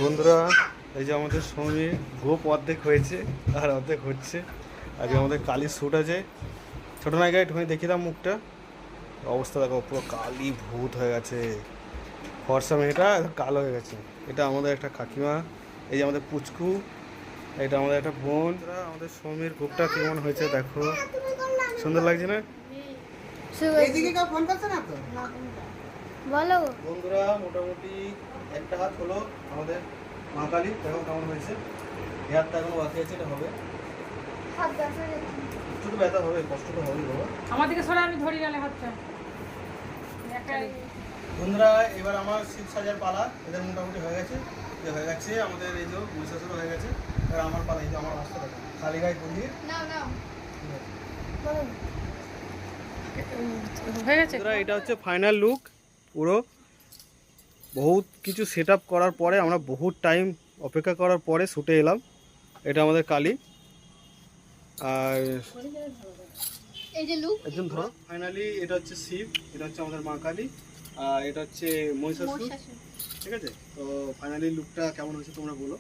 বন্ধুরা, এই যে আমাদের সমীর গোপ অর্ধেক হয়েছে আর অর্ধেক হচ্ছে। আজকে আমাদের কালির শ্যুট আছে। ছোটো নায়িকা একটুখানি দেখিয়ে দাম মুখটা, অবস্থা দেখো, পুরো কালি ভূত হয়ে গেছে। ফর্সা মেয়েটা কালো হয়ে গেছে। এটা আমাদের একটা কাকিমা, এই যে আমাদের পুচকু, এটা আমাদের একটা বোন। আমাদের সমীর গোপটা কেমন হয়েছে দেখো, সুন্দর লাগছে না? এইদিকে কেউ ফোন করছে না তো? বলো। বন্ধুরা, মোটামুটি একটা হাত হলো আমাদের মা কালী, দেখো কেমন হয়েছে। হেয়ারটা এখনো বাকি আছে, এটা হবে। একটু তো ব্যথা হবে, কষ্ট তো হবেই বাবা। আমার দিকে সরে, আমি ধরি গেলে হাতটা একাই। বন্ধুরা, এবার আমার শিব সাজার পালা। এদের মোটামুটি হয়ে গেছে, যে হয়ে গেছে আমাদের এই যে মহিষাসুর হয়ে গেছে। এবার আমার পালা, এই যে আমার রাস্তা দেখো, খালি গায়ে গলিয়ে হয়ে গেছে। বন্ধুরা, এটা হচ্ছে ফাইনাল লুক। পুরো বহুত কিছু সেট আপ করার পরে, আমরা বহুত টাইম অপেক্ষা করার পরে শুটে এলাম। এটা আমাদের কালী, আর এই যে লুক একজন ধরো। ফাইনালি এটা হচ্ছে শিব, এটা হচ্ছে আমাদের মা কালী, আর এটা হচ্ছে মহিষাসুর। ঠিক আছে, তো ফাইনালি লুকটা কেমন হয়েছে তোমরা বলো।